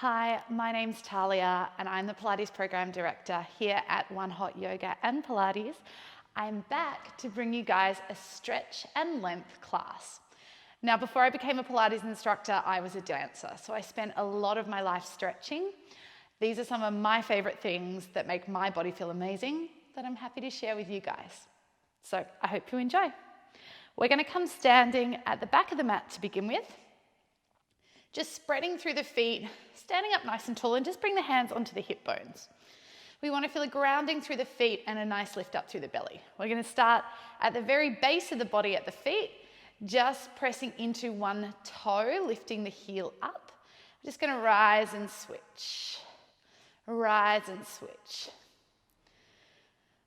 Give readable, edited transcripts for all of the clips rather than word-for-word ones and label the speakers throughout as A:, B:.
A: Hi, my name's Tahlia and I'm the Pilates Program Director here at One Hot Yoga and Pilates. I'm back to bring you guys a stretch and length class. Now, before I became a Pilates instructor, I was a dancer, so I spent a lot of my life stretching. These are some of my favorite things that make my body feel amazing that I'm happy to share with you guys. So I hope you enjoy. We're going to come standing at the back of the mat to begin with. Just spreading through the feet, standing up nice and tall, and just bring the hands onto the hip bones. We want to feel a grounding through the feet and a nice lift up through the belly. We're going to start at the very base of the body at the feet, just pressing into one toe, lifting the heel up. We're just going to rise and switch, rise and switch.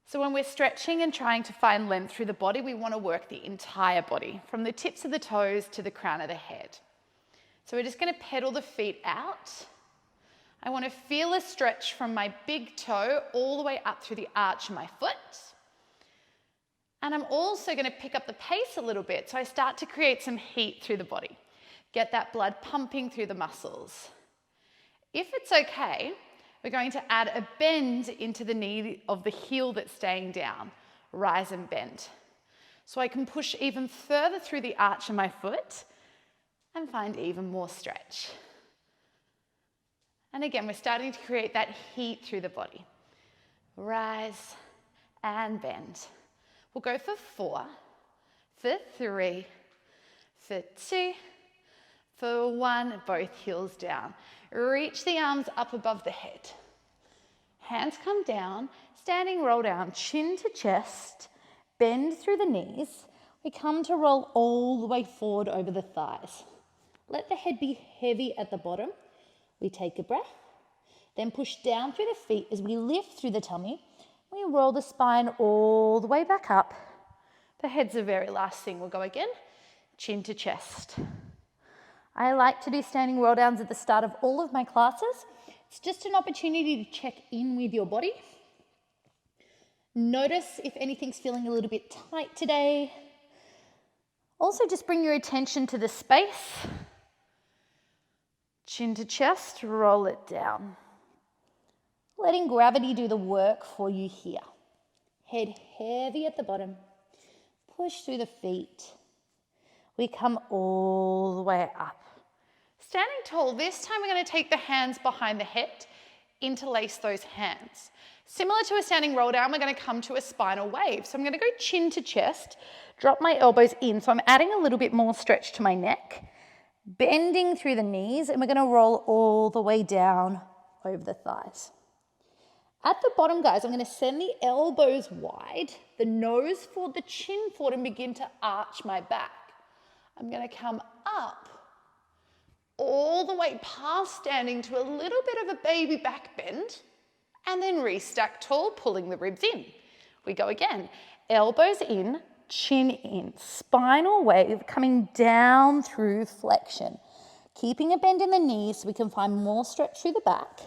A: So when we're stretching and trying to find length through the body, we want to work the entire body, from the tips of the toes to the crown of the head. So we're just going to pedal the feet out. I want to feel a stretch from my big toe all the way up through the arch of my foot. And I'm also going to pick up the pace a little bit, so I start to create some heat through the body. Get that blood pumping through the muscles. If it's okay, we're going to add a bend into the knee of the heel that's staying down. Rise and bend. So I can push even further through the arch of my foot and find even more stretch. And again, we're starting to create that heat through the body. Rise and bend. We'll go for 4, for 3, for 2, for 1, both heels down. Reach the arms up above the head. Hands come down, standing roll down, chin to chest, bend through the knees. We come to roll all the way forward over the thighs. Let the head be heavy at the bottom. We take a breath, then push down through the feet as we lift through the tummy. We roll the spine all the way back up. The head's the very last thing. We'll go again, chin to chest. I like to do standing roll downs at the start of all of my classes. It's just an opportunity to check in with your body. Notice if anything's feeling a little bit tight today. Also, just bring your attention to the space. Chin to chest, roll it down. Letting gravity do the work for you here. Head heavy at the bottom. Push through the feet. We come all the way up. Standing tall, this time we're going to take the hands behind the head, interlace those hands. Similar to a standing roll down, we're going to come to a spinal wave. So I'm going to go chin to chest, drop my elbows in. So I'm adding a little bit more stretch to my neck, bending through the knees, and we're going to roll all the way down over the thighs. At the bottom, guys, I'm going to send the elbows wide, the nose forward, the chin forward, and begin to arch my back. I'm going to come up all the way past standing to a little bit of a baby back bend, and then restack tall, pulling the ribs in. We go again. Elbows in, chin in, spinal wave coming down through flexion. Keeping a bend in the knees so we can find more stretch through the back.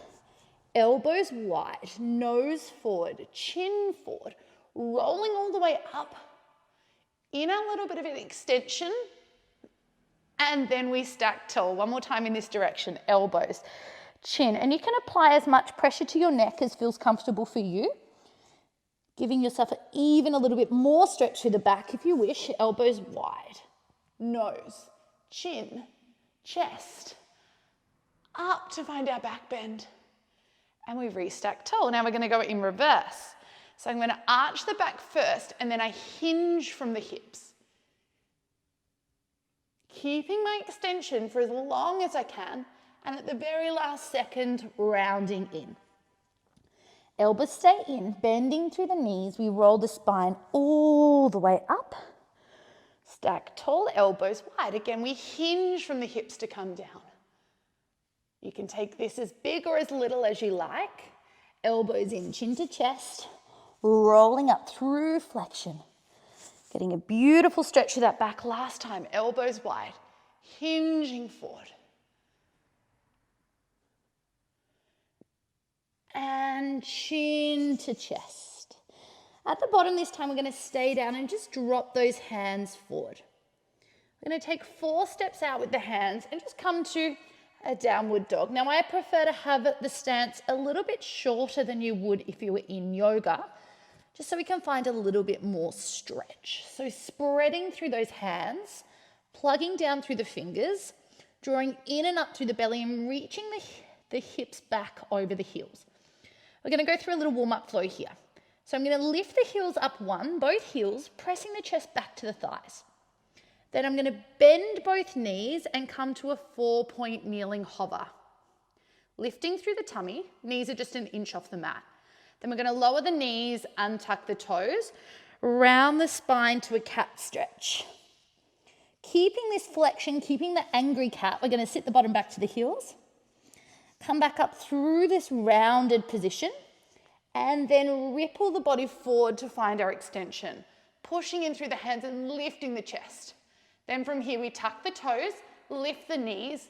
A: Elbows wide, nose forward, chin forward, rolling all the way up in a little bit of an extension, and then we stack tall. One more time in this direction, elbows, chin, and you can apply as much pressure to your neck as feels comfortable for you, giving yourself even a little bit more stretch through the back if you wish. Elbows wide, nose, chin, chest, up to find our back bend. And we restack tall. Now we're going to go in reverse. So I'm going to arch the back first, and then I hinge from the hips. Keeping my extension for as long as I can, and at the very last second, rounding in. Elbows stay in, bending through the knees. We roll the spine all the way up. Stack tall, elbows wide. Again, we hinge from the hips to come down. You can take this as big or as little as you like. Elbows in, chin to chest, rolling up through flexion. Getting a beautiful stretch through that back last time. Elbows wide, hinging forward. And chin to chest. At the bottom this time, we're going to stay down and just drop those hands forward. We're going to take 4 steps out with the hands and just come to a downward dog. Now I prefer to have the stance a little bit shorter than you would if you were in yoga, just so we can find a little bit more stretch. So spreading through those hands, plugging down through the fingers, drawing in and up through the belly and reaching the hips back over the heels. We're going to go through a little warm-up flow here. So I'm going to lift the heels up one, both heels, pressing the chest back to the thighs. Then I'm going to bend both knees and come to a 4-point kneeling hover. Lifting through the tummy, knees are just an inch off the mat. Then we're going to lower the knees, untuck the toes, round the spine to a cat stretch. Keeping this flexion, keeping the angry cat, we're going to sit the bottom back to the heels. Come back up through this rounded position. And then ripple the body forward to find our extension. Pushing in through the hands and lifting the chest. Then from here we tuck the toes, lift the knees,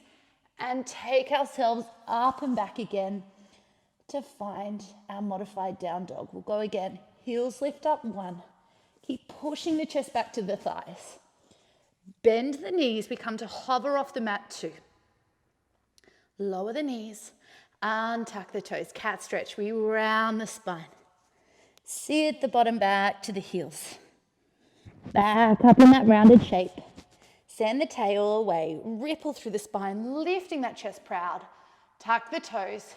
A: and take ourselves up and back again to find our modified down dog. We'll go again. Heels lift up, one. Keep pushing the chest back to the thighs. Bend the knees, we come to hover off the mat, two. Lower the knees. Untuck the toes, cat stretch, we round the spine. Sit the bottom back to the heels. Back up in that rounded shape. Send the tail away, ripple through the spine, lifting that chest proud. Tuck the toes,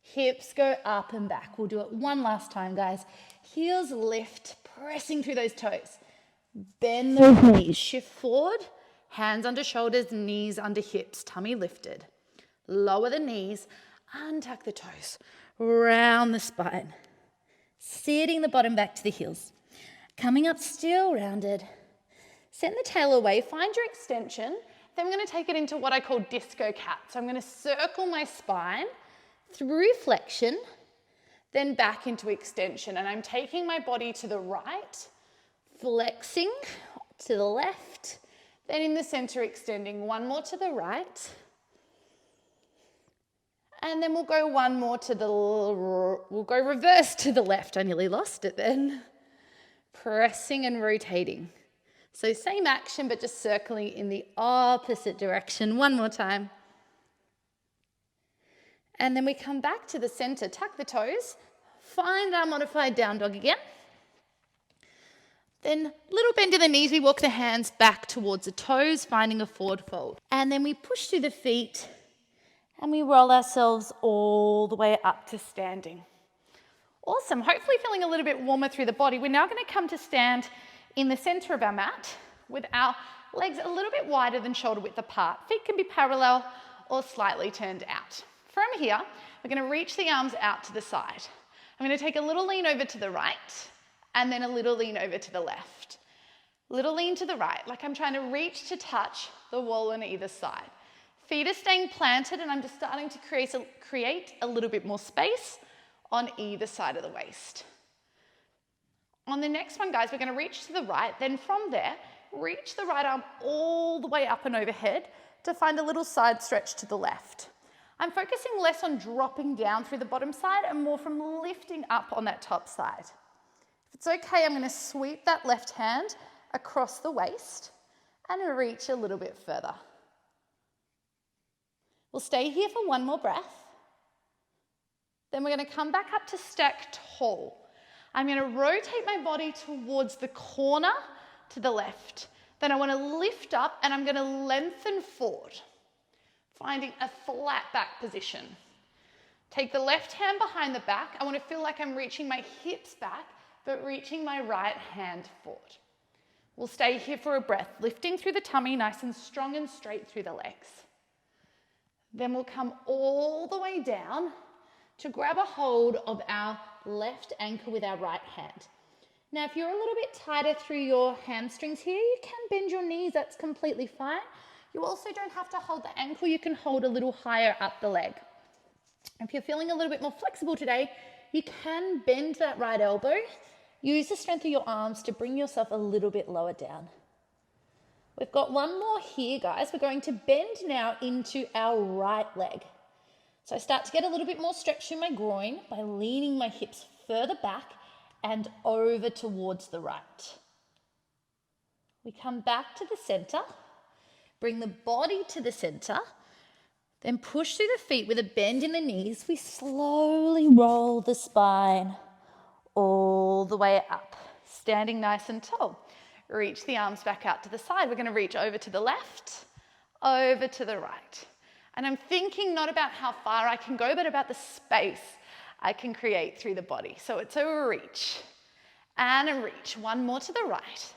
A: hips go up and back. We'll do it one last time, guys. Heels lift, pressing through those toes. Bend those knees, shift forward, hands under shoulders, knees under hips, tummy lifted. Lower the knees, untuck the toes, round the spine, sitting the bottom back to the heels, coming up still rounded. Send the tail away, find your extension. Then I'm going to take it into what I call disco cat. So I'm going to circle my spine through flexion, then back into extension. And I'm taking my body to the right, flexing to the left, then in the center extending. One more to the right. And then we'll go one more to we'll go reverse to the left. I nearly lost it then. Pressing and rotating. So same action, but just circling in the opposite direction. One more time. And then we come back to the center, tuck the toes, find our modified down dog again. Then little bend in the knees, we walk the hands back towards the toes, finding a forward fold. And then we push through the feet, and we roll ourselves all the way up to standing. Awesome, hopefully feeling a little bit warmer through the body. We're now going to come to stand in the center of our mat with our legs a little bit wider than shoulder width apart. Feet can be parallel or slightly turned out. From here, we're going to reach the arms out to the side. I'm going to take a little lean over to the right and then a little lean over to the left. Little lean to the right, like I'm trying to reach to touch the wall on either side. Feet are staying planted and I'm just starting to create a little bit more space on either side of the waist. On the next one, guys, we're going to reach to the right. Then from there, reach the right arm all the way up and overhead to find a little side stretch to the left. I'm focusing less on dropping down through the bottom side and more from lifting up on that top side. If it's okay, I'm going to sweep that left hand across the waist and reach a little bit further. We'll stay here for one more breath. Then we're going to come back up to stack tall. I'm going to rotate my body towards the corner to the left. Then I want to lift up and I'm going to lengthen forward, finding a flat back position. Take the left hand behind the back. I want to feel like I'm reaching my hips back, but reaching my right hand forward. We'll stay here for a breath, lifting through the tummy, nice and strong and straight through the legs. Then we'll come all the way down to grab a hold of our left ankle with our right hand. Now, if you're a little bit tighter through your hamstrings here, you can bend your knees, that's completely fine. You also don't have to hold the ankle, you can hold a little higher up the leg. If you're feeling a little bit more flexible today, you can bend that right elbow. Use the strength of your arms to bring yourself a little bit lower down. We've got one more here, guys. We're going to bend now into our right leg. So I start to get a little bit more stretch in my groin by leaning my hips further back and over towards the right. We come back to the center, bring the body to the center, Then push through the feet with a bend in the knees. We slowly roll the spine all the way up, standing nice and tall. Reach the arms back out to the side. We're going to reach over to the left, over to the right. And I'm thinking not about how far I can go, but about the space I can create through the body. So it's a reach and a reach. One more to the right.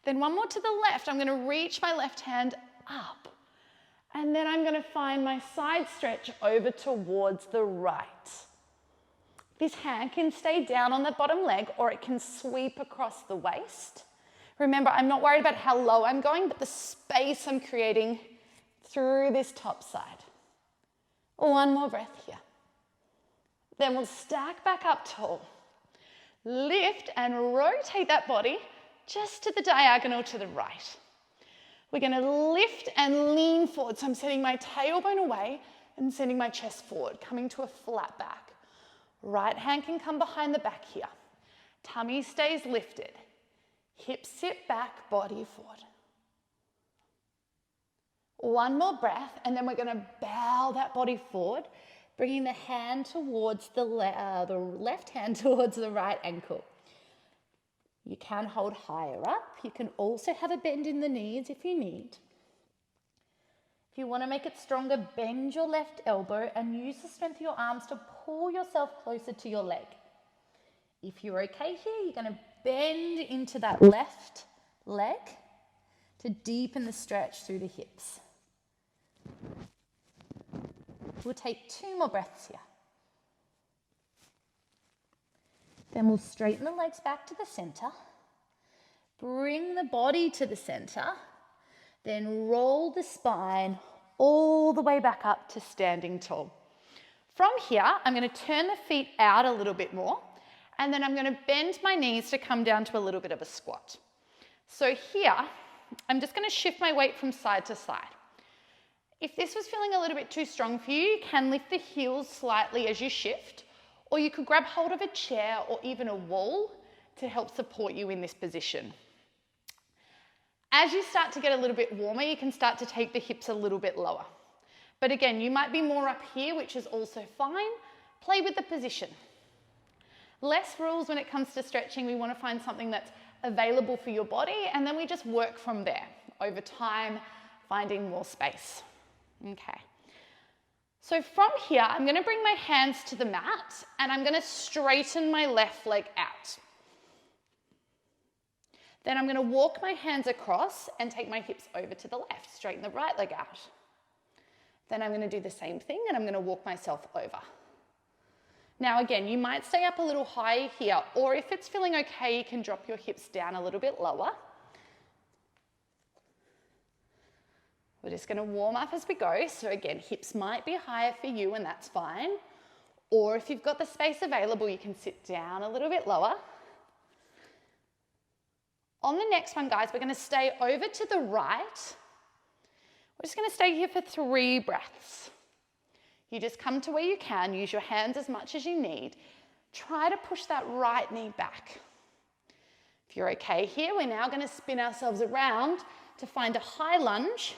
A: Then one more to the left. I'm going to reach my left hand up. And then I'm going to find my side stretch over towards the right. This hand can stay down on the bottom leg, or it can sweep across the waist. Remember, I'm not worried about how low I'm going, but the space I'm creating through this top side. One more breath here. Then we'll stack back up tall. Lift and rotate that body just to the diagonal to the right. We're going to lift and lean forward. So I'm sending my tailbone away and sending my chest forward, coming to a flat back. Right hand can come behind the back here. Tummy stays lifted. Hips sit back, body forward. One more breath, and then we're going to bow that body forward, bringing the hand towards the left hand towards the right ankle. You can hold higher up. You can also have a bend in the knees if you need. If you want to make it stronger, bend your left elbow and use the strength of your arms to pull yourself closer to your leg. If you're okay here, you're going to bend into that left leg to deepen the stretch through the hips. We'll take 2 more breaths here. Then we'll straighten the legs back to the center. Bring the body to the center. Then roll the spine all the way back up to standing tall. From here, I'm going to turn the feet out a little bit more, and then I'm going to bend my knees to come down to a little bit of a squat. So here, I'm just going to shift my weight from side to side. If this was feeling a little bit too strong for you, you can lift the heels slightly as you shift, or you could grab hold of a chair or even a wall to help support you in this position. As you start to get a little bit warmer, you can start to take the hips a little bit lower. But again, you might be more up here, which is also fine. Play with the position. Less rules when it comes to stretching. We want to find something that's available for your body, and then we just work from there over time, finding more space. Okay. So from here, I'm going to bring my hands to the mat, and I'm going to straighten my left leg out. Then I'm going to walk my hands across and take my hips over to the left, straighten the right leg out. Then I'm going to do the same thing, and I'm going to walk myself over. Now again, you might stay up a little higher here, or if it's feeling okay, you can drop your hips down a little bit lower. We're just going to warm up as we go. So again, hips might be higher for you, and that's fine. Or if you've got the space available, you can sit down a little bit lower. On the next one, guys, we're going to stay over to the right. We're just going to stay here for 3 breaths. You just come to where you can. Use your hands as much as you need. Try to push that right knee back. If you're okay here, we're now going to spin ourselves around to find a high lunge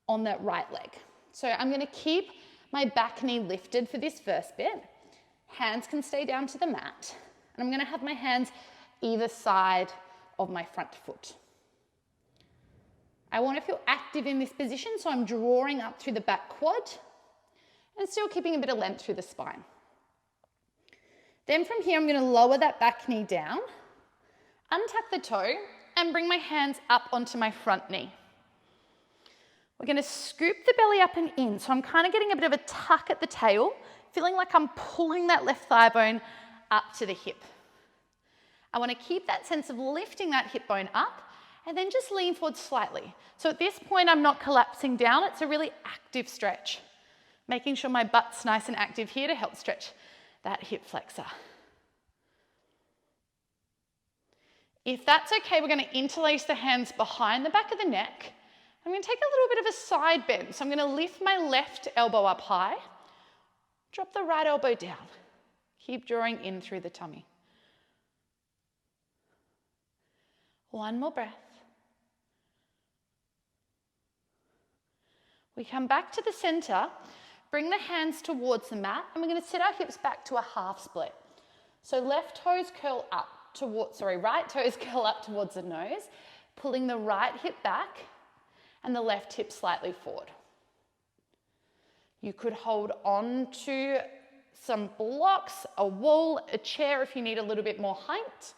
A: on that right leg. So I'm going to keep my back knee lifted for this first bit. Hands can stay down to the mat. And I'm going to have my hands either side of my front foot. I want to feel active in this position, so I'm drawing up through the back quad and still keeping a bit of length through the spine. Then from here, I'm going to lower that back knee down, untuck the toe, and bring my hands up onto my front knee. We're going to scoop the belly up and in, so I'm kind of getting a bit of a tuck at the tail, feeling like I'm pulling that left thigh bone up to the hip. I want to keep that sense of lifting that hip bone up, and then just lean forward slightly. So at this point, I'm not collapsing down. It's a really active stretch, making sure my butt's nice and active here to help stretch that hip flexor. If that's okay, we're going to interlace the hands behind the back of the neck. I'm going to take a little bit of a side bend. So I'm going to lift my left elbow up high, drop the right elbow down. Keep drawing in through the tummy. One more breath. We come back to the center, bring the hands towards the mat, and we're going to sit our hips back to a half split. So left toes curl up towards, right toes curl up towards the nose, pulling the right hip back and the left hip slightly forward. You could hold on to some blocks, a wall, a chair if you need a little bit more height.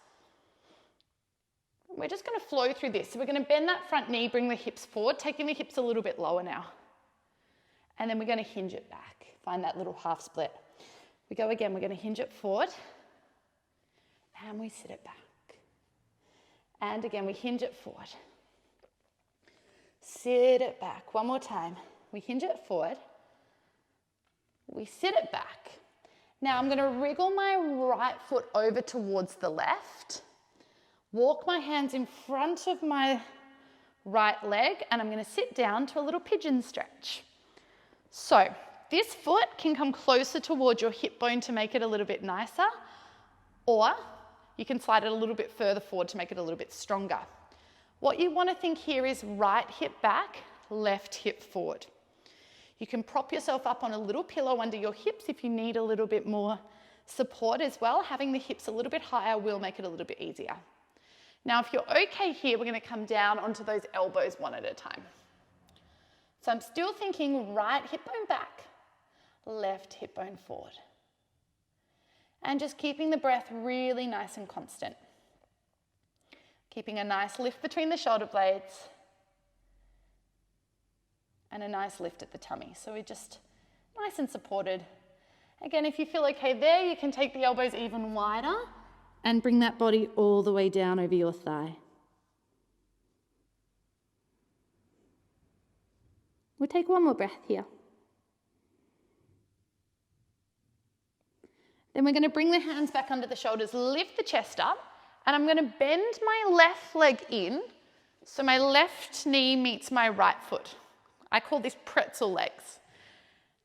A: We're just going to flow through this. So we're going to bend that front knee, bring the hips forward, taking the hips a little bit lower now. And then we're going to hinge it back. Find that little half split. We go again, we're going to hinge it forward. And we sit it back. And again, we hinge it forward. Sit it back. One more time. We hinge it forward. We sit it back. Now I'm going to wriggle my right foot over towards the left. Walk my hands in front of my right leg, and I'm going to sit down to a little pigeon stretch. So this foot can come closer towards your hip bone to make it a little bit nicer, or you can slide it a little bit further forward to make it a little bit stronger. What you want to think here is right hip back, left hip forward. You can prop yourself up on a little pillow under your hips if you need a little bit more support as well. Having the hips a little bit higher will make it a little bit easier. Now, if you're okay here, we're going to come down onto those elbows one at a time. So I'm still thinking right hip bone back, left hip bone forward. And just keeping the breath really nice and constant. Keeping a nice lift between the shoulder blades and a nice lift at the tummy. So we're just nice and supported. Again, if you feel okay there, you can take the elbows even wider and bring that body all the way down over your thigh. We'll take one more breath here. Then we're going to bring the hands back under the shoulders, lift the chest up, and I'm going to bend my left leg in so my left knee meets my right foot. I call this pretzel legs.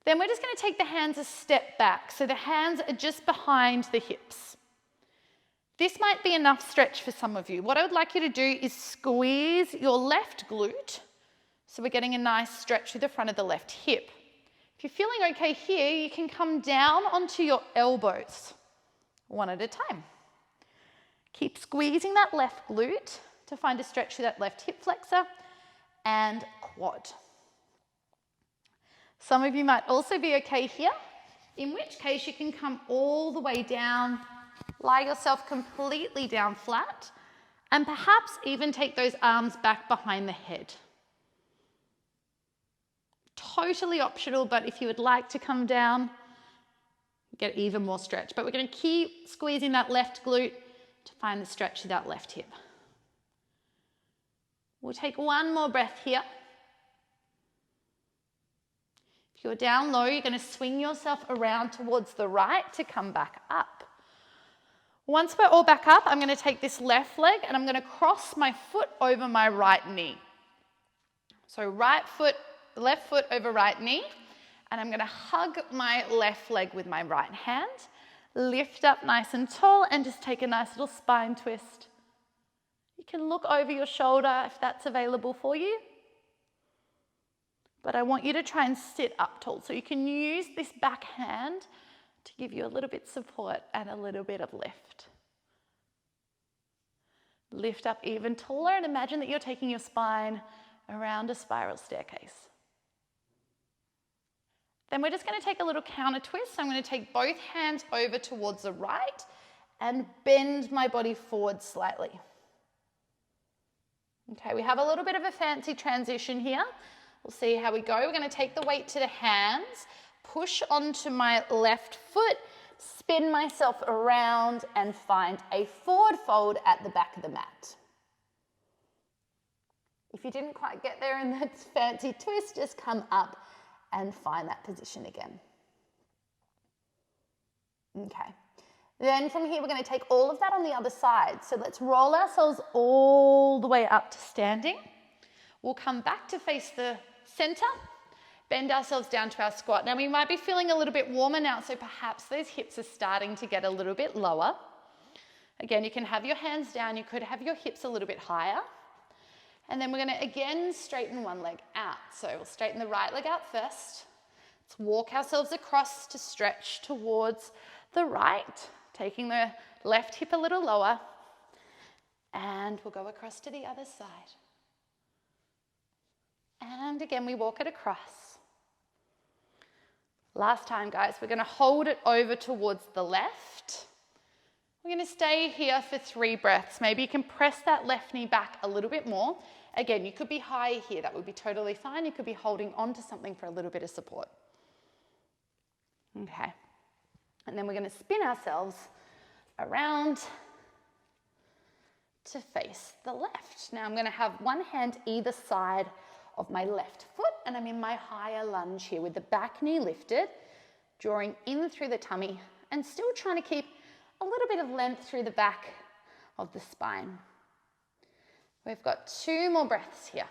A: Then we're just going to take the hands a step back, so the hands are just behind the hips. This might be enough stretch for some of you. What I would like you to do is squeeze your left glute, so we're getting a nice stretch through the front of the left hip. If you're feeling okay here, you can come down onto your elbows, one at a time. Keep squeezing that left glute to find a stretch through that left hip flexor and quad. Some of you might also be okay here, in which case you can come all the way down, lie yourself completely down flat, and perhaps even take those arms back behind the head. Totally optional, but if you would like to come down, get even more stretch. But we're going to keep squeezing that left glute to find the stretch through that left hip. We'll take one more breath here. If you're down low, you're going to swing yourself around towards the right to come back up. Once we're all back up, I'm going to take this left leg and I'm going to cross my foot over my right knee. So right foot, left foot over right knee, and I'm going to hug my left leg with my right hand, lift up nice and tall, and just take a nice little spine twist. You can look over your shoulder if that's available for you. But I want you to try and sit up tall. So you can use this back hand to give you a little bit of support and a little bit of lift. Lift up even taller and imagine that you're taking your spine around a spiral staircase. Then we're just going to take a little counter twist. I'm going to take both hands over towards the right and bend my body forward slightly. Okay, we have a little bit of a fancy transition here. We'll see how we go. We're going to take the weight to the hands, push onto my left foot, spin myself around and find a forward fold at the back of the mat. If you didn't quite get there in that fancy twist, just come up and find that position again. Okay. Then from here, we're going to take all of that on the other side. So let's roll ourselves all the way up to standing. We'll come back to face the center, bend ourselves down to our squat. Now we might be feeling a little bit warmer now, so perhaps those hips are starting to get a little bit lower. Again, you can have your hands down, you could have your hips a little bit higher. And then we're going to again straighten one leg out. So we'll straighten the right leg out first. Let's walk ourselves across to stretch towards the right, taking the left hip a little lower. And we'll go across to the other side. And again, we walk it across. Last time, guys, we're going to hold it over towards the left. We're going to stay here for 3 breaths. Maybe you can press that left knee back a little bit more. Again, you could be higher here. That would be totally fine. You could be holding on to something for a little bit of support. Okay. And then we're going to spin ourselves around to face the left. Now I'm going to have one hand either side of my left foot, and I'm in my higher lunge here with the back knee lifted, drawing in through the tummy and still trying to keep a little bit of length through the back of the spine. We've got 2 more breaths here.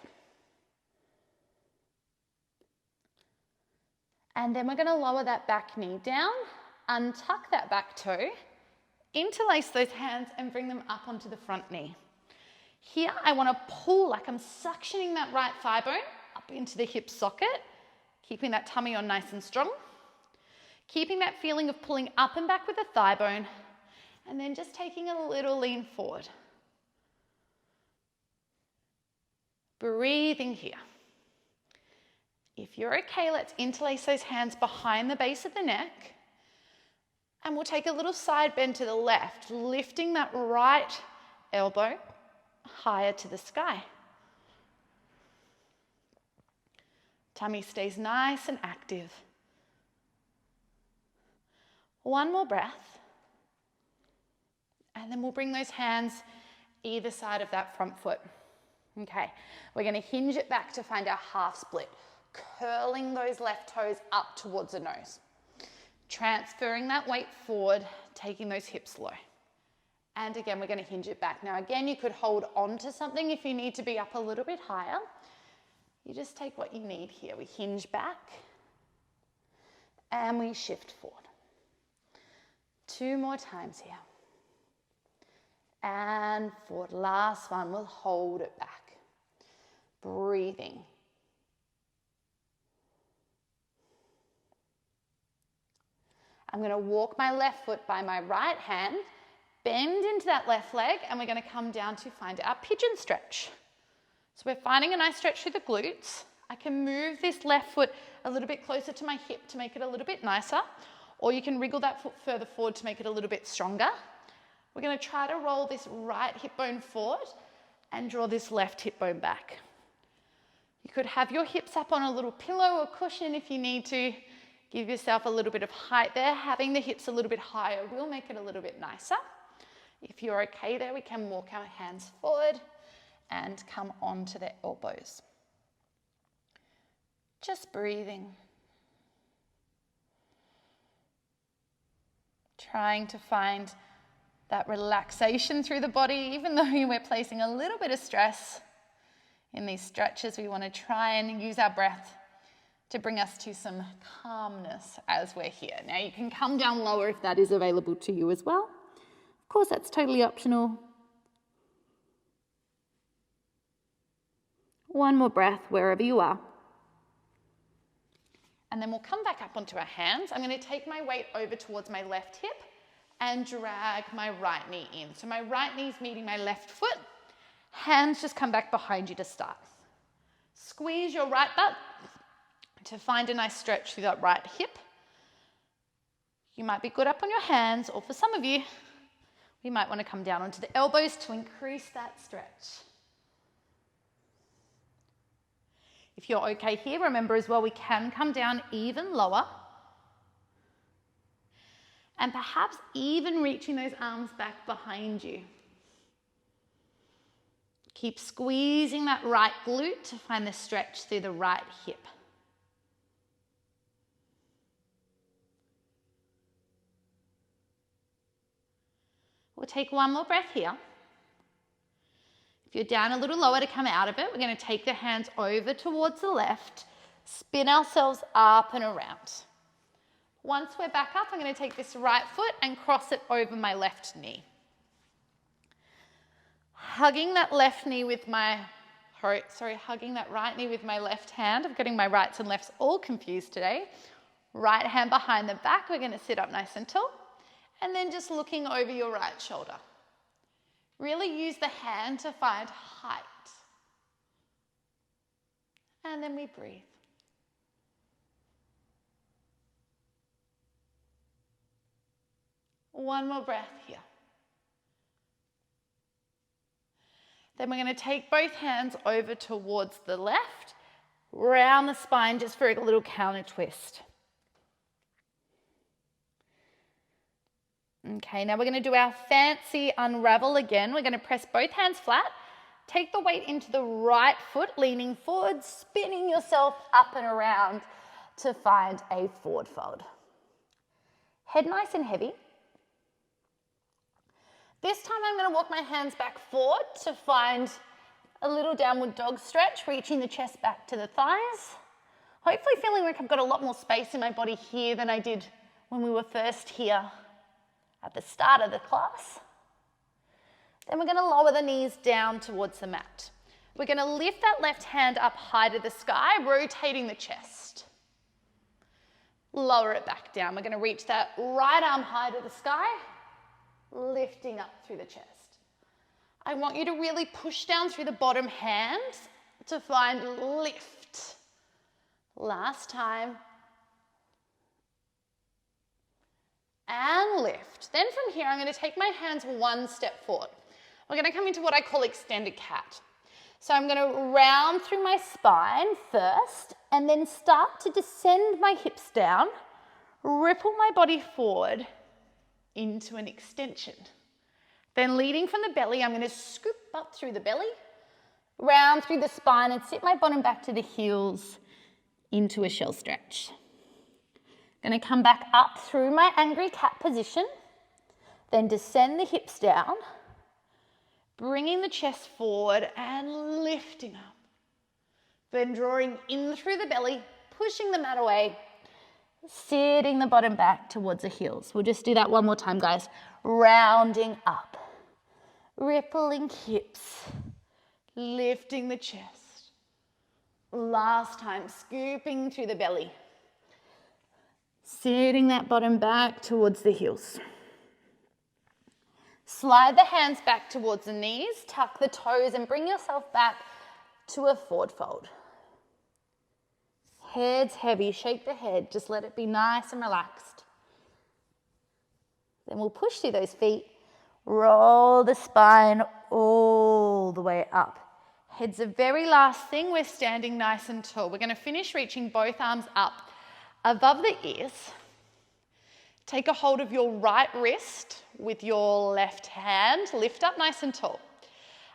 A: And then we're going to lower that back knee down, untuck that back toe, interlace those hands and bring them up onto the front knee. Here, I want to pull like I'm suctioning that right thigh bone up into the hip socket, keeping that tummy on nice and strong, keeping that feeling of pulling up and back with the thigh bone, and then just taking a little lean forward. Breathing here. If you're okay, let's interlace those hands behind the base of the neck, and we'll take a little side bend to the left, lifting that right elbow higher to the sky. Tummy stays nice and active. 1 more breath. And then we'll bring those hands either side of that front foot. Okay, we're going to hinge it back to find our half split, curling those left toes up towards the nose. Transferring that weight forward, taking those hips low. And again, we're going to hinge it back. Now again, you could hold on to something if you need to be up a little bit higher. You just take what you need here. We hinge back and we shift forward. 2 more times here. And forward. Last one, we'll hold it back. Breathing. I'm going to walk my left foot by my right hand, bend into that left leg, and we're going to come down to find our pigeon stretch. So we're finding a nice stretch through the glutes. I can move this left foot a little bit closer to my hip to make it a little bit nicer, or you can wriggle that foot further forward to make it a little bit stronger. We're going to try to roll this right hip bone forward and draw this left hip bone back. You could have your hips up on a little pillow or cushion if you need to. Give yourself a little bit of height there. Having the hips a little bit higher will make it a little bit nicer. If you're okay there, we can walk our hands forward and come onto the elbows. Just breathing. Trying to find that relaxation through the body, even though we're placing a little bit of stress in these stretches. We want to try and use our breath to bring us to some calmness as we're here. Now you can come down lower if that is available to you as well. Of course, that's totally optional. 1 more breath wherever you are. And then we'll come back up onto our hands. I'm going to take my weight over towards my left hip and drag my right knee in. So my right knee is meeting my left foot. Hands just come back behind you to start. Squeeze your right butt to find a nice stretch through that right hip. You might be good up on your hands, or for some of you, we might want to come down onto the elbows to increase that stretch. If you're okay here, remember as well, we can come down even lower. And perhaps even reaching those arms back behind you. Keep squeezing that right glute to find the stretch through the right hip. We'll take 1 more breath here. If you're down a little lower to come out of it, we're going to take the hands over towards the left, spin ourselves up and around. Once we're back up, I'm going to take this right foot and cross it over my left knee. Hugging that left knee with my hugging that right knee with my left hand. I'm getting my rights and lefts all confused today. Right hand behind the back. We're going to sit up nice and tall. And then just looking over your right shoulder. Really use the hand to find height. And then we breathe. One more breath here. Then we're going to take both hands over towards the left, round the spine just for a little counter twist. Okay, now we're going to do our fancy unravel again. We're going to press both hands flat. Take the weight into the right foot, leaning forward, spinning yourself up and around to find a forward fold. Head nice and heavy. This time I'm going to walk my hands back forward to find a little downward dog stretch, reaching the chest back to the thighs. Hopefully feeling like I've got a lot more space in my body here than I did when we were first here at the start of the class. Then we're going to lower the knees down towards the mat. We're going to lift that left hand up high to the sky, rotating the chest. Lower it back down. We're going to reach that right arm high to the sky, lifting up through the chest. I want you to really push down through the bottom hand to find lift. Last time. And lift. Then from here, I'm going to take my hands one step forward. We're going to come into what I call extended cat. So I'm going to round through my spine first and then start to descend my hips down, ripple my body forward into an extension. Then leading from the belly, I'm going to scoop up through the belly, round through the spine and sit my bottom back to the heels into a shell stretch. Going to come back up through my angry cat position, then descend the hips down, bringing the chest forward and lifting up. Then drawing in through the belly, pushing the mat away, sitting the bottom back towards the heels. We'll just do that one more time, guys. Rounding up, rippling hips, lifting the chest. Last time, scooping through the belly. Sitting that bottom back towards the heels. Slide the hands back towards the knees, tuck the toes and bring yourself back to a forward fold. Head's heavy, shake the head, just let it be nice and relaxed. Then we'll push through those feet, roll the spine all the way up. Head's the very last thing, we're standing nice and tall. We're going to finish reaching both arms up above the ears. Take a hold of your right wrist with your left hand. Lift up nice and tall.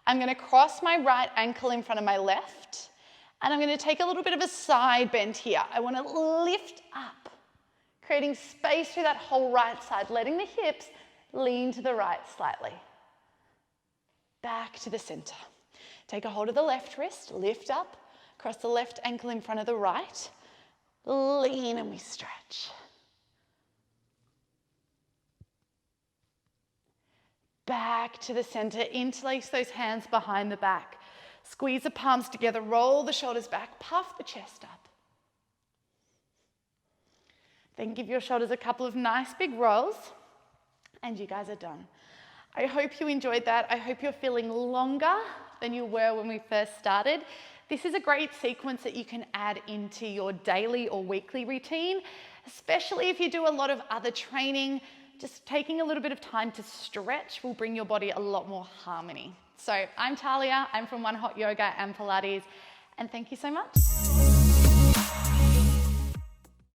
A: I'm going to cross my right ankle in front of my left. And I'm going to take a little bit of a side bend here. I want to lift up, creating space through that whole right side, letting the hips lean to the right slightly. Back to the center. Take a hold of the left wrist, lift up, cross the left ankle in front of the right. Lean and we stretch. Back to the center, interlace those hands behind the back. Squeeze the palms together, roll the shoulders back, puff the chest up. Then give your shoulders a couple of nice big rolls, and you guys are done. I hope you enjoyed that. I hope you're feeling longer than you were when we first started. This is a great sequence that you can add into your daily or weekly routine, especially if you do a lot of other training. Just taking a little bit of time to stretch will bring your body a lot more harmony. So I'm Tahlia, I'm from One Hot Yoga and Pilates, and thank you so much.